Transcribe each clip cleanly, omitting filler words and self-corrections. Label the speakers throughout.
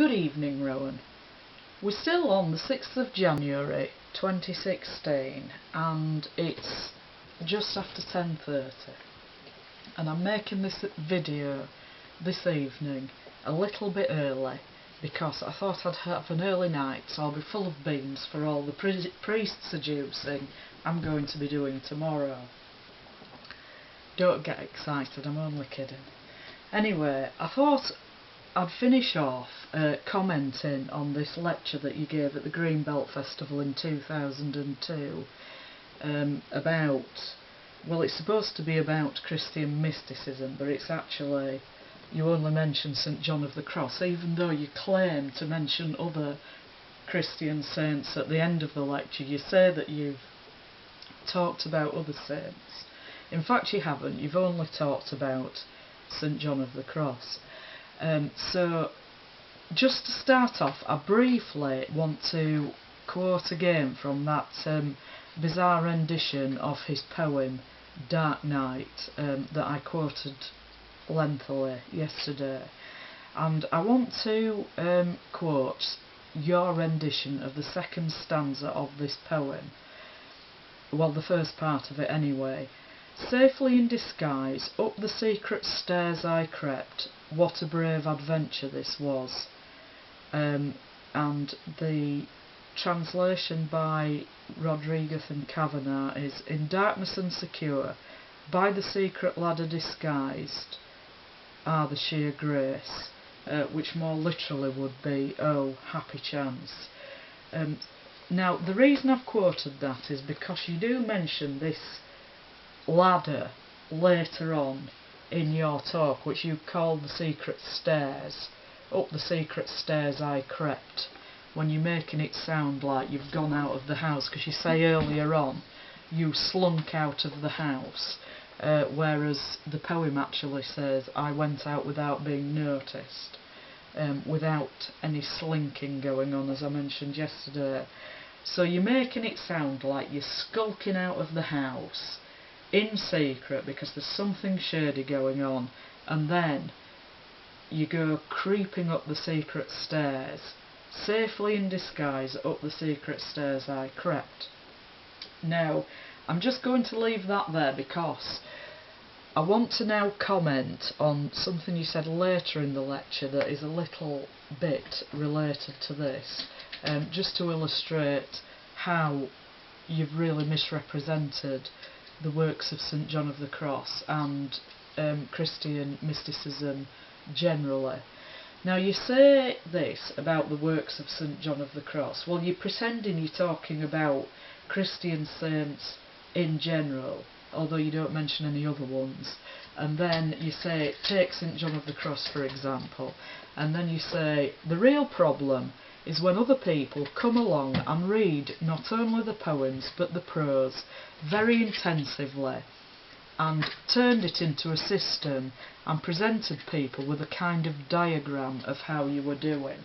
Speaker 1: Good evening, Rowan. We're still on the 6th of January 2016 and it's just after 10:30, and I'm making this video this evening a little bit early because I thought I'd have an early night, so I'll be full of beans for all the priest seducing I'm going to be doing tomorrow. Don't get excited, I'm only kidding. Anyway, I thought I'd finish off commenting on this lecture that you gave at the Greenbelt Festival in 2002 about, well, it's supposed to be about Christian mysticism, but it's actually, you only mention St John of the Cross, even though you claim to mention other Christian saints at the end of the lecture. You say that you've talked about other saints. In fact, you haven't. You've only talked about St John of the Cross. So, just to start off, I briefly want to quote again from that bizarre rendition of his poem Dark Night that I quoted lengthily yesterday, and I want to quote your rendition of the second stanza of this poem, well, the first part of it anyway. Safely in disguise, up the secret stairs I crept. What a brave adventure this was. And the translation by Rodriguez and Kavanagh is, in darkness and secure, by the secret ladder disguised, the sheer grace, which more literally would be, oh, happy chance. Now, the reason I've quoted that is because you do mention this ladder later on in your talk, which you called the secret stairs. Up the secret stairs I crept, when you're making it sound like you've gone out of the house, because you say earlier on you slunk out of the house, whereas the poem actually says I went out without being noticed, without any slinking going on, as I mentioned yesterday. So you're making it sound like you're skulking out of the house in secret because there's something shady going on, and then you go creeping up the secret stairs. Safely in disguise, up the secret stairs I crept. Now, I'm just going to leave that there because I want to now comment on something you said later in the lecture that is a little bit related to this, just to illustrate how you've really misrepresented the works of St John of the Cross and Christian mysticism generally. Now, you say this about the works of St John of the Cross. Well, you're pretending you're talking about Christian saints in general, although you don't mention any other ones. And then you say, take St John of the Cross for example, and then you say, the real problem is when other people come along and read not only the poems but the prose very intensively, and turned it into a system and presented people with a kind of diagram of how you were doing.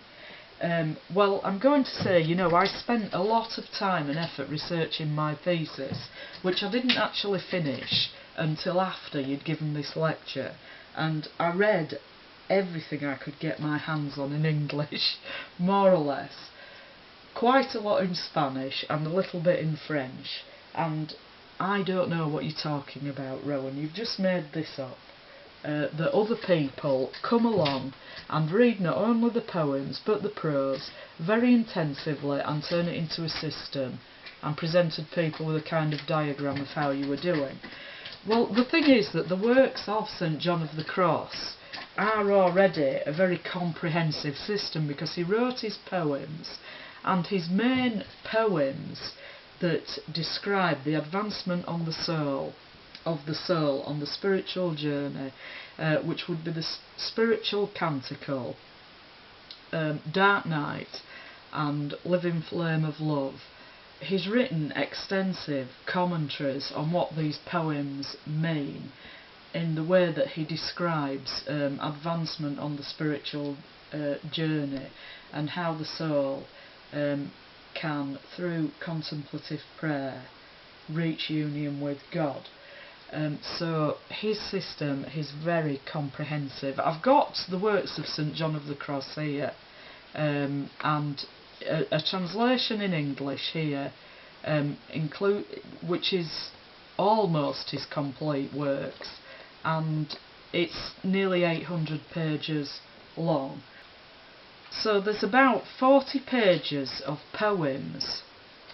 Speaker 1: Well, I'm going to say, you know, I spent a lot of time and effort researching my thesis, which I didn't actually finish until after you'd given this lecture, and I read everything I could get my hands on in English, more or less, quite a lot in Spanish and a little bit in French, and I don't know what you're talking about, Rowan. You've just made this up. That other people come along and read not only the poems but the prose very intensively and turn it into a system and presented people with a kind of diagram of how you were doing. Well, the thing is that the works of St John of the Cross are already a very comprehensive system, because he wrote his poems, and his main poems that describe the advancement on the soul, on the spiritual journey, which would be the spiritual canticle, Dark Night and Living Flame of Love. He's written extensive commentaries on what these poems mean in the way that he describes advancement on the spiritual journey, and how the soul can, through contemplative prayer, reach union with God. So his system is very comprehensive. I've got the works of St John of the Cross here and a translation in English here, which is almost his complete works, and it's nearly 800 pages long. So there's about 40 pages of poems,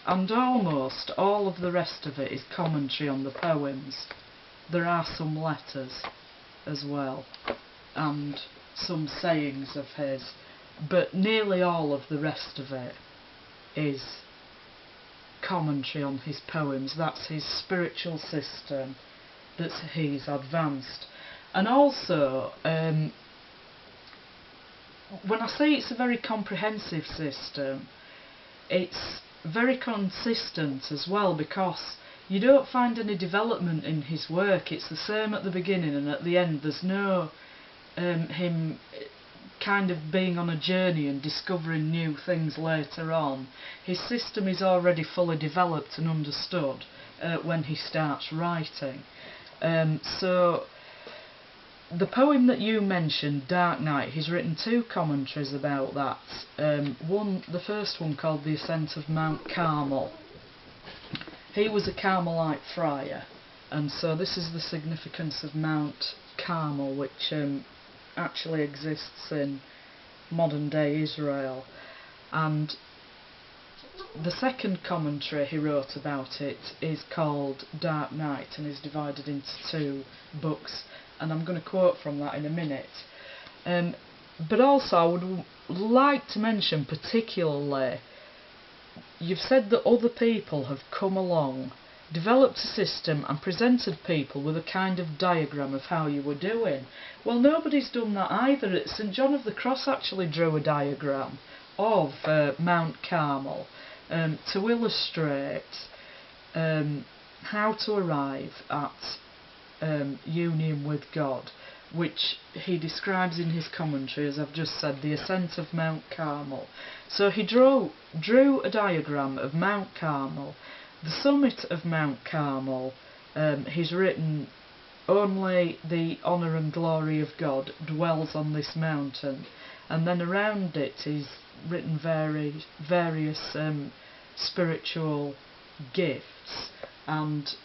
Speaker 1: and almost all of the rest of it is commentary on the poems. There are some letters as well, and some sayings of his, but nearly all of the rest of it is commentary on his poems. That's his spiritual system that he's advanced. And also, when I say it's a very comprehensive system, it's very consistent as well, because you don't find any development in his work. It's the same at the beginning and at the end. There's no him kind of being on a journey and discovering new things later on. His system is already fully developed and understood when he starts writing. So the poem that you mentioned, Dark Night, he's written two commentaries about that. The first one called The Ascent of Mount Carmel. He was a Carmelite friar, and so this is the significance of Mount Carmel, which actually exists in modern day Israel. And the second commentary he wrote about it is called Dark Night and is divided into two books, and I'm going to quote from that in a minute. But also I would like to mention particularly, you've said that other people have come along, developed a system and presented people with a kind of diagram of how you were doing. Well, nobody's done that either. St John of the Cross actually drew a diagram of Mount Carmel to illustrate how to arrive at union with God, which he describes in his commentary, as I've just said, the ascent of Mount Carmel. So he drew a diagram of Mount Carmel. The summit of Mount Carmel, he's written, only the honour and glory of God dwells on this mountain, and then around it he's written various spiritual gifts. And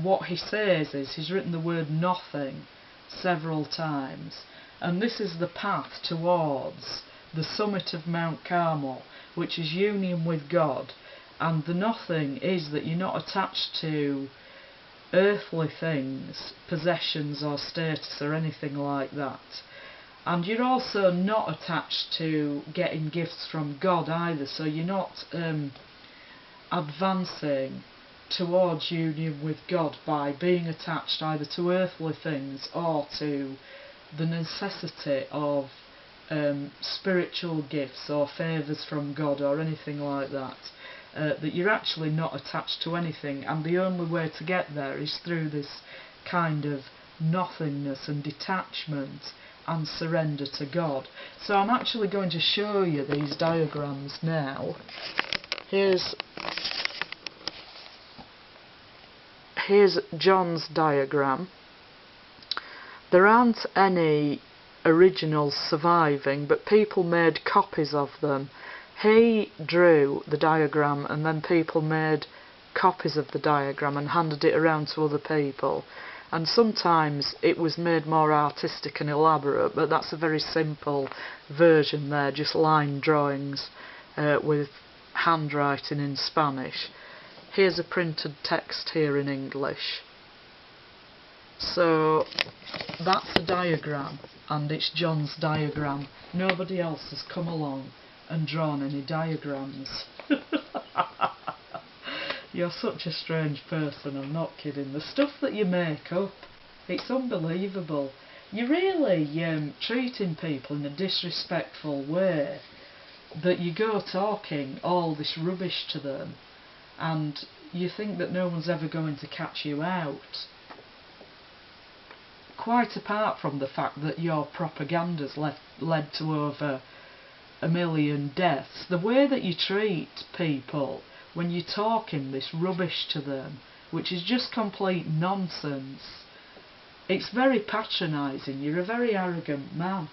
Speaker 1: what he says is, he's written the word nothing several times, and this is the path towards the summit of Mount Carmel, which is union with God. And the nothing is that you're not attached to earthly things, possessions or status or anything like that. And you're also not attached to getting gifts from God either, so you're not advancing towards union with God by being attached either to earthly things or to the necessity of spiritual gifts or favours from God or anything like that. That you're actually not attached to anything, and the only way to get there is through this kind of nothingness and detachment and surrender to God. So I'm actually going to show you these diagrams now. Here's John's diagram. There aren't any originals surviving, but people made copies of them. He drew the diagram and then people made copies of the diagram and handed it around to other people. And sometimes it was made more artistic and elaborate, but that's a very simple version there, just line drawings with handwriting in Spanish. Here's a printed text here in English. So that's a diagram, and it's John's diagram. Nobody else has come along and drawn any diagrams. You're such a strange person, I'm not kidding. The stuff that you make up, it's unbelievable. You're really treating people in a disrespectful way, that you go talking all this rubbish to them and you think that no one's ever going to catch you out. Quite apart from the fact that your propaganda's led to over 1 million deaths, the way that you treat people when you're talking this rubbish to them, which is just complete nonsense, it's very patronising. You're a very arrogant man.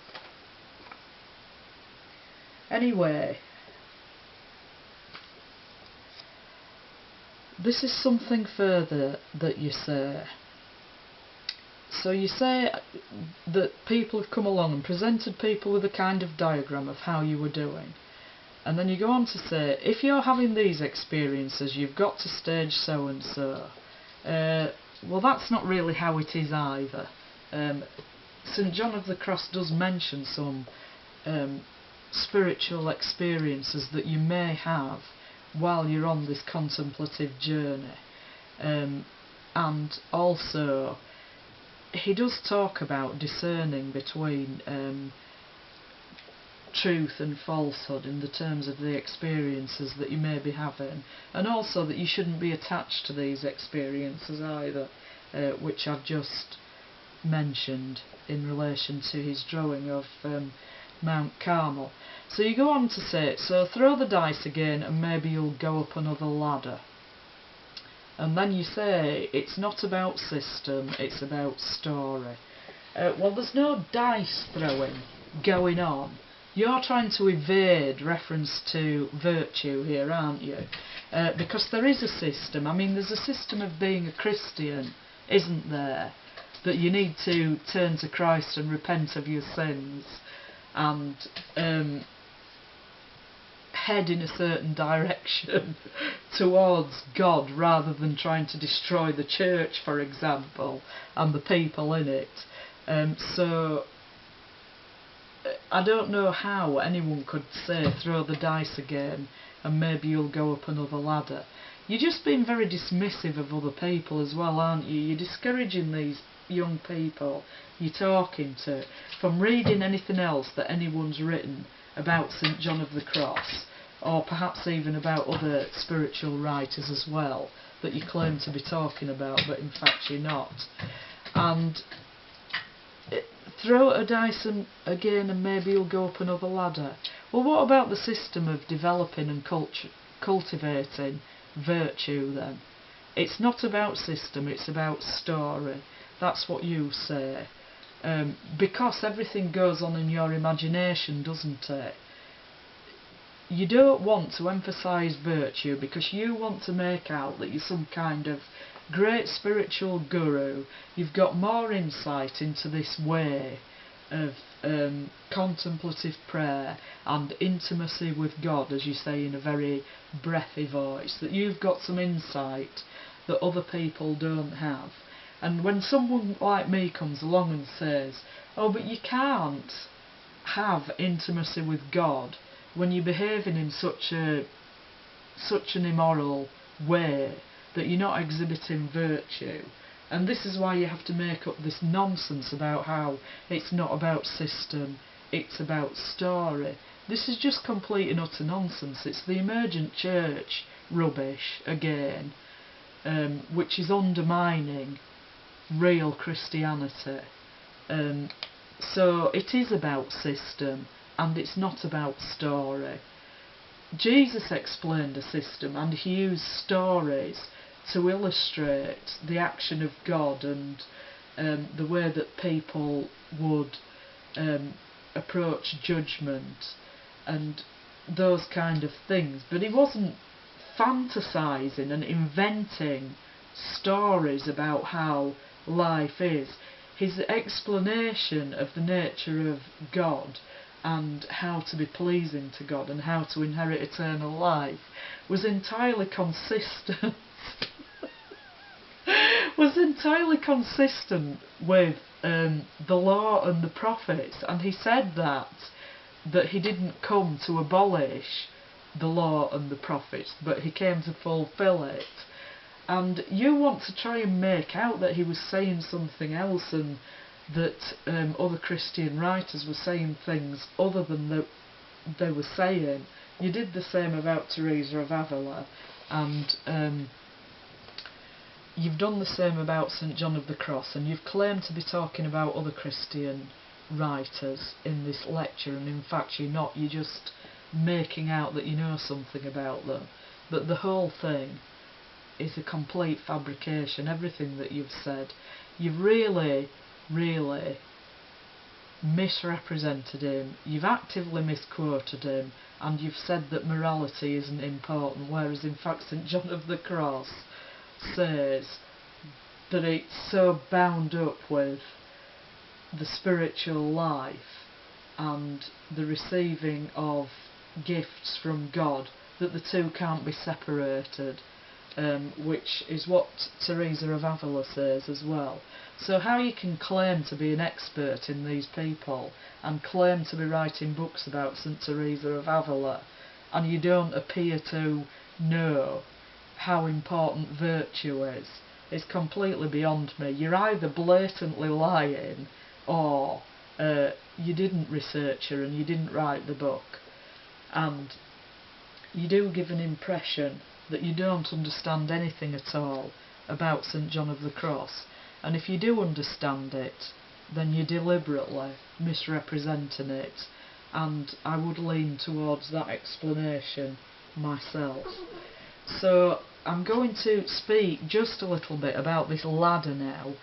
Speaker 1: Anyway, this is something further that you say. So you say that people have come along and presented people with a kind of diagram of how you were doing. And then you go on to say, if you're having these experiences, you've got to stage so and so. Well, that's not really how it is either. St John of the Cross does mention some spiritual experiences that you may have while you're on this contemplative journey. And also, he does talk about discerning between truth and falsehood in the terms of the experiences that you may be having, and also that you shouldn't be attached to these experiences either, which I've just mentioned in relation to his drawing of Mount Carmel. So you go on to say, so throw the dice again and maybe you'll go up another ladder. And then you say, it's not about system, it's about story. Well, there's no dice throwing going on. You're trying to evade reference to virtue here, aren't you? Because there is a system. I mean, there's a system of being a Christian, isn't there? That you need to turn to Christ and repent of your sins and head in a certain direction towards God, rather than trying to destroy the church, for example, and the people in it. So I don't know how anyone could say throw the dice again and maybe you'll go up another ladder. You're just being very dismissive of other people as well, aren't you? You're discouraging these young people you're talking to from reading anything else that anyone's written about St John of the Cross, or perhaps even about other spiritual writers as well that you claim to be talking about, but in fact you're not. And throw a dice again and maybe you'll go up another ladder. Well, what about the system of developing and cultivating virtue then? It's not about system, it's about story. That's what you say. Because everything goes on in your imagination, doesn't it? You don't want to emphasise virtue because you want to make out that you're some kind of great spiritual guru. You've got more insight into this way of contemplative prayer and intimacy with God, as you say in a very breathy voice, that you've got some insight that other people don't have. And when someone like me comes along and says, oh, but you can't have intimacy with God when you're behaving in such an immoral way that you're not exhibiting virtue, and this is why you have to make up this nonsense about how it's not about system, it's about story. This is just complete and utter nonsense. It's the emergent church rubbish again, which is undermining real Christianity. So it is about system and it's not about story. Jesus explained a system and he used stories to illustrate the action of God and the way that people would approach judgment and those kind of things. But he wasn't fantasising and inventing stories about how life is. His explanation of the nature of God and how to be pleasing to God and how to inherit eternal life was entirely consistent with the law and the prophets, and he said that he didn't come to abolish the law and the prophets, but he came to fulfill it. And you want to try and make out that he was saying something else and that other Christian writers were saying things other than they were saying. You did the same about Teresa of Ávila, and you've done the same about St John of the Cross, and you've claimed to be talking about other Christian writers in this lecture, and in fact you're not. You're just making out that you know something about them. But the whole thing is a complete fabrication. Everything that you've said, you've really misrepresented him, you've actively misquoted him, and you've said that morality isn't important, whereas in fact St John of the Cross says that it's so bound up with the spiritual life and the receiving of gifts from God that the two can't be separated, which is what Teresa of Ávila says as well. So how you can claim to be an expert in these people and claim to be writing books about St Teresa of Ávila, and you don't appear to know how important virtue is completely beyond me. You're either blatantly lying or you didn't research her and you didn't write the book. And you do give an impression that you don't understand anything at all about St John of the Cross, and if you do understand it, then you're deliberately misrepresenting it, and I would lean towards that explanation myself. So I'm going to speak just a little bit about this ladder now,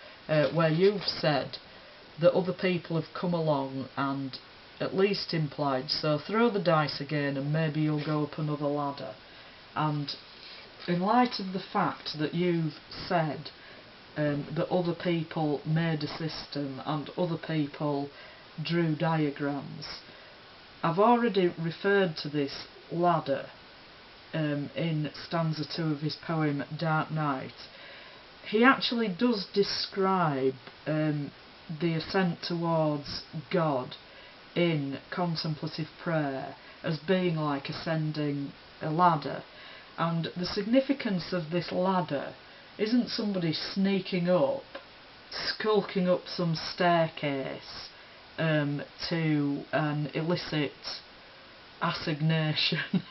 Speaker 1: where you've said that other people have come along and at least implied, so throw the dice again and maybe you'll go up another ladder. And in light of the fact that you've said that other people made a system and other people drew diagrams, I've already referred to this ladder in stanza 2 of his poem Dark Night. He actually does describe the ascent towards God in contemplative prayer as being like ascending a ladder, and the significance of this ladder isn't somebody sneaking up, skulking up some staircase to an illicit assignation,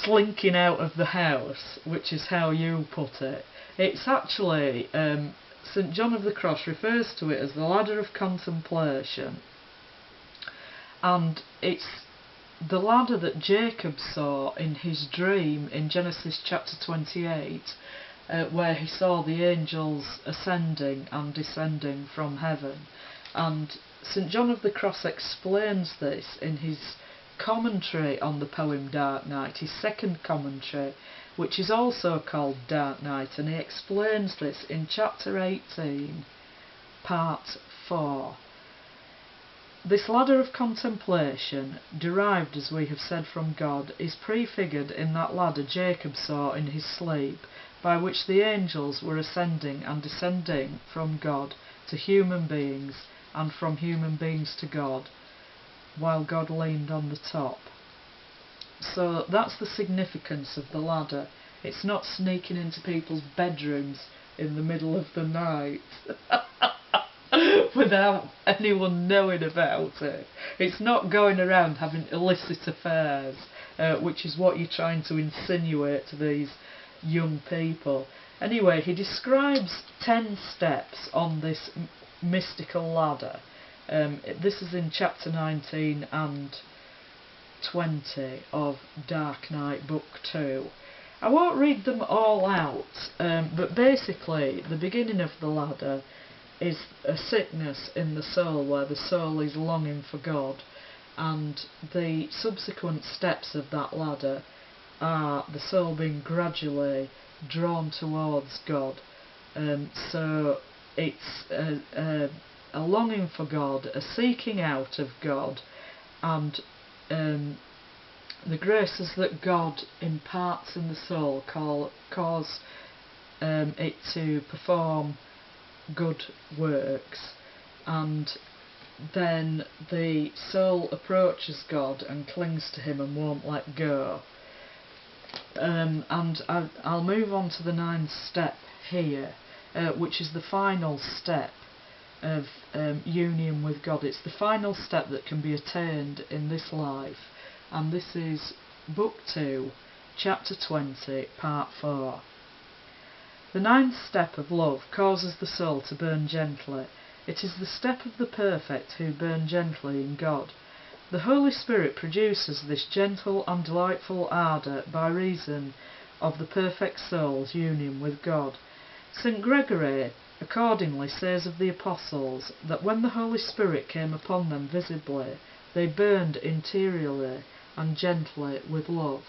Speaker 1: slinking out of the house, which is how you put it. It's actually St John of the Cross refers to it as the ladder of contemplation, and it's the ladder that Jacob saw in his dream in Genesis chapter 28, where he saw the angels ascending and descending from heaven. And St John of the Cross explains this in his commentary on the poem Dark Night, his second commentary, which is also called Dark Night, and he explains this in chapter 18, part 4. This ladder of contemplation, derived as we have said from God, is prefigured in that ladder Jacob saw in his sleep, by which the angels were ascending and descending from God to human beings, and from human beings to God, while God leaned on the top. So that's the significance of the ladder. It's not sneaking into people's bedrooms in the middle of the night without anyone knowing about it. It's not going around having illicit affairs, which is what you're trying to insinuate to these young people. Anyway, he describes 10 steps on this mystical ladder. This is in chapter 19 and 20 of Dark Night Book 2. I won't read them all out, but basically the beginning of the ladder is a sickness in the soul where the soul is longing for God, and the subsequent steps of that ladder are the soul being gradually drawn towards God. So it's a longing for God, a seeking out of God, and the graces that God imparts in the soul cause it to perform good works, and then the soul approaches God and clings to him and won't let go. And I'll move on to the 9th step here, which is the final step of union with God. It's the final step that can be attained in this life, and this is Book 2, Chapter 20, Part 4. The 9th step of love causes the soul to burn gently. It is the step of the perfect who burn gently in God. The Holy Spirit produces this gentle and delightful ardour by reason of the perfect soul's union with God. St Gregory accordingly says of the apostles that when the Holy Spirit came upon them visibly, they burned interiorly and gently with love.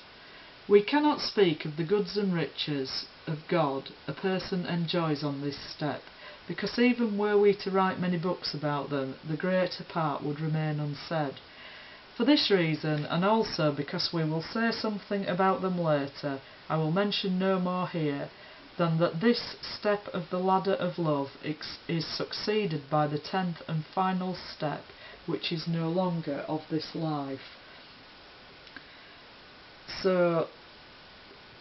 Speaker 1: We cannot speak of the goods and riches of God a person enjoys on this step, because even were we to write many books about them, the greater part would remain unsaid. For this reason, and also because we will say something about them later, I will mention no more here than that this step of the ladder of love is succeeded by the 10th and final step, which is no longer of this life. So,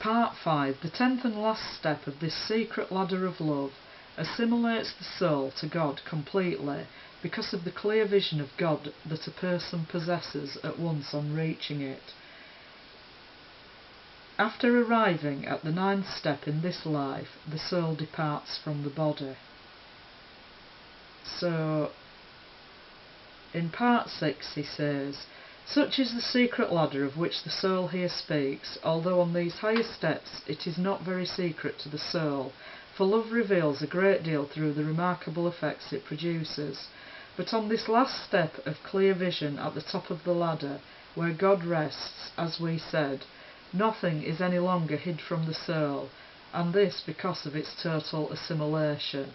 Speaker 1: part 5, the 10th and last step of this secret ladder of love assimilates the soul to God completely, because of the clear vision of God that a person possesses at once on reaching it. After arriving at the 9th step in this life, the soul departs from the body. So, in part 6 he says, such is the secret ladder of which the soul here speaks, although on these higher steps it is not very secret to the soul, for love reveals a great deal through the remarkable effects it produces. But on this last step of clear vision at the top of the ladder, where God rests, as we said, nothing is any longer hid from the soul, and this because of its total assimilation.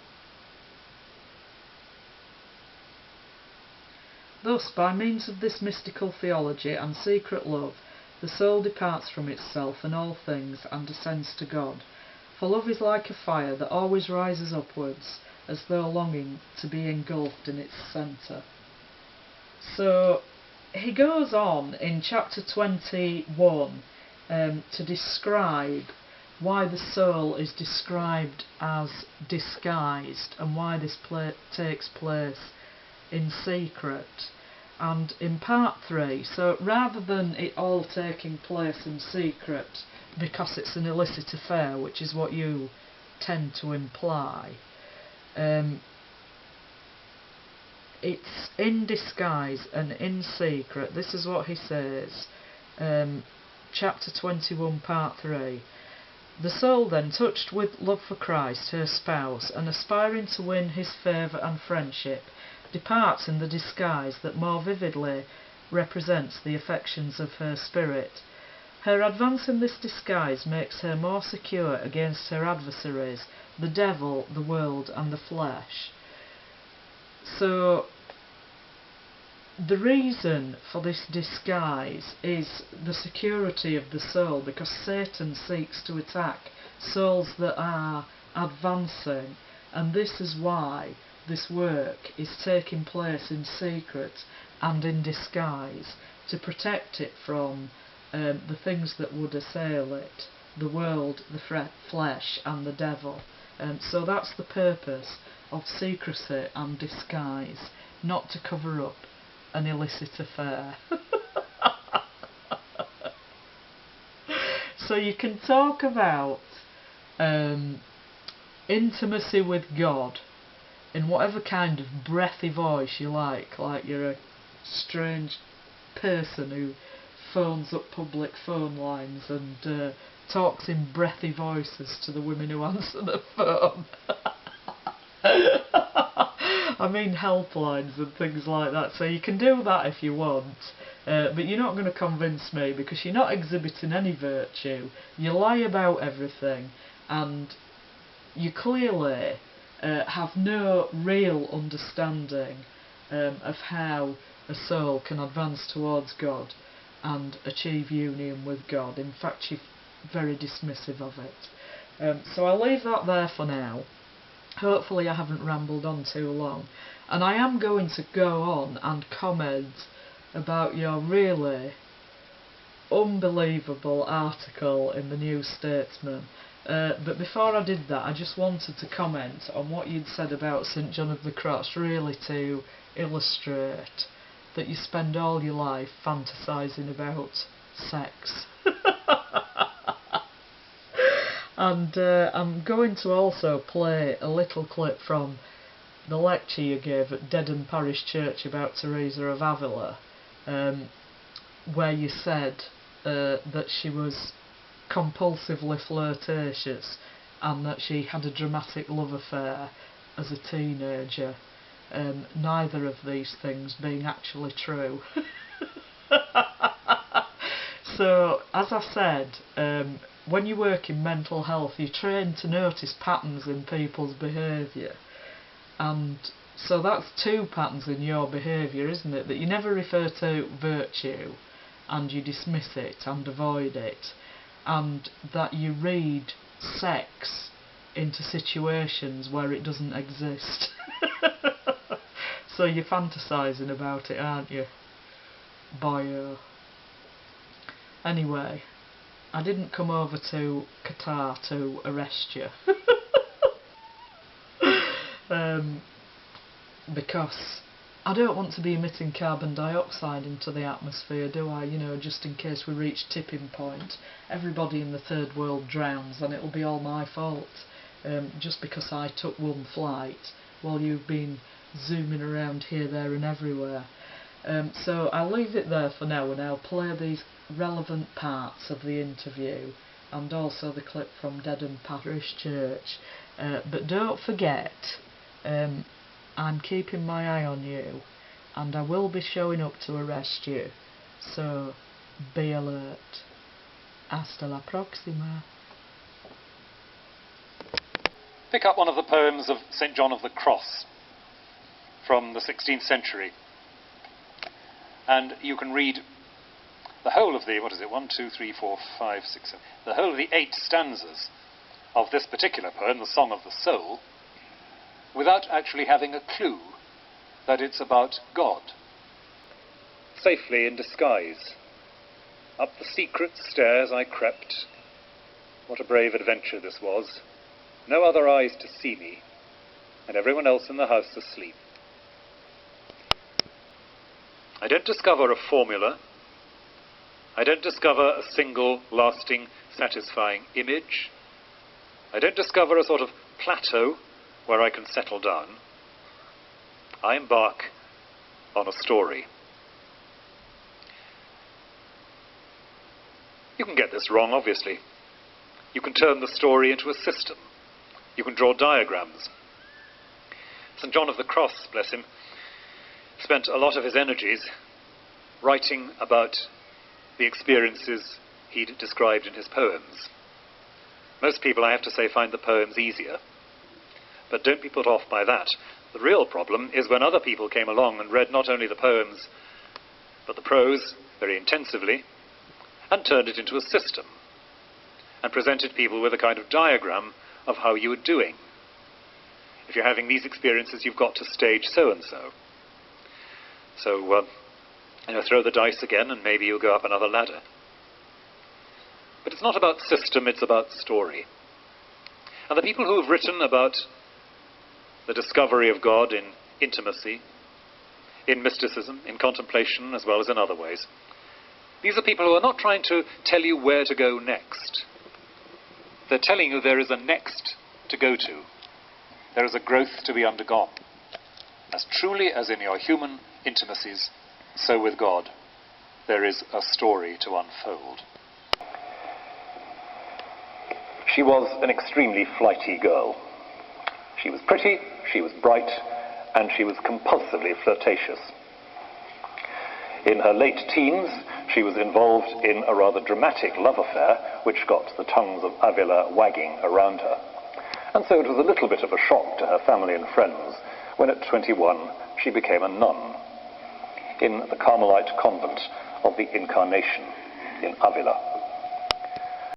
Speaker 1: Thus, by means of this mystical theology and secret love, the soul departs from itself and all things and ascends to God. For love is like a fire that always rises upwards, as though longing to be engulfed in its centre. So, he goes on in chapter 21 to describe why the soul is described as disguised and why this takes place in secret. And in part 3, so rather than it all taking place in secret because it's an illicit affair, which is what you tend to imply, it's in disguise and in secret. This is what he says, chapter 21, part 3. The soul then, touched with love for Christ, her spouse, and aspiring to win his favour and friendship, departs in the disguise that more vividly represents the affections of her spirit. Her advance in this disguise makes her more secure against her adversaries, the devil, the world, and the flesh. So, the reason for this disguise is the security of the soul, because Satan seeks to attack souls that are advancing, and this is why this work is taking place in secret and in disguise, to protect it from the things that would assail it, the world, the flesh, and the devil. So that's the purpose of secrecy and disguise, not to cover up an illicit affair. So you can talk about intimacy with God in whatever kind of breathy voice you like you're a strange person who phones up public phone lines and talks in breathy voices to the women who answer the phone. I mean helplines and things like that, so you can do that if you want, but you're not going to convince me, because you're not exhibiting any virtue, you lie about everything, and you clearly have no real understanding of how a soul can advance towards God and achieve union with God. In fact, you're very dismissive of it. So I'll leave that there for now. Hopefully I haven't rambled on too long, and I am going to go on and comment about your really unbelievable article in the New Statesman. But before I did that, I just wanted to comment on what you'd said about St John of the Cross, really to illustrate that you spend all your life fantasising about sex. And I'm going to also play a little clip from the lecture you gave at Dedham Parish Church about Teresa of Ávila, where you said that she was compulsively flirtatious and that she had a dramatic love affair as a teenager, neither of these things being actually true. So, as I said, when you work in mental health, you're trained to notice patterns in people's behaviour. And so that's two patterns in your behaviour, isn't it? That you never refer to virtue, and you dismiss it and avoid it. And that you read sex into situations where it doesn't exist. So you're fantasising about it, aren't you? Boyo. Anyway, I didn't come over to Qatar to arrest you. Because I don't want to be emitting carbon dioxide into the atmosphere, do I? You know, just in case we reach tipping point. Everybody in the third world drowns and it'll be all my fault. Just because I took one flight while you've been zooming around here, there and everywhere. So I'll leave it there for now, and I'll play these relevant parts of the interview and also the clip from Dedham Parish Church. But don't forget, I'm keeping my eye on you, and I will be showing up to arrest you, so be alert. Hasta la próxima.
Speaker 2: Pick up one of the poems of St. John of the Cross from the 16th century, and you can read the whole of the, the whole of the 8 stanzas of this particular poem, the Song of the Soul, without actually having a clue that it's about God. Safely in disguise, up the secret stairs I crept. What a brave adventure this was. No other eyes to see me, and everyone else in the house asleep. I don't discover a formula. I don't discover a single, lasting, satisfying image. I don't discover a sort of plateau where I can settle down. I embark on a story. You can get this wrong, obviously. You can turn the story into a system. You can draw diagrams. St. John of the Cross, bless him, spent a lot of his energies writing about the experiences he'd described in his poems. Most people, I have to say, find the poems easier, but don't be put off by that. The real problem is when other people came along and read not only the poems, but the prose very intensively, and turned it into a system, and presented people with a kind of diagram of how you were doing. If you're having these experiences, you've got to stage so-and-so. So, throw the dice again and maybe you'll go up another ladder. But it's not about system, it's about story. And the people who have written about the discovery of God in intimacy, in mysticism, in contemplation, as well as in other ways, these are people who are not trying to tell you where to go next. They're telling you there is a next to go to. There is a growth to be undergone. As truly as in your human intimacies, so with God, there is a story to unfold. She was an extremely flighty girl. She was pretty, she was bright, and she was compulsively flirtatious. In her late teens, she was involved in a rather dramatic love affair, which got the tongues of Ávila wagging around her. And so it was a little bit of a shock to her family and friends when at 21 she became a nun in the Carmelite convent of the Incarnation in Ávila.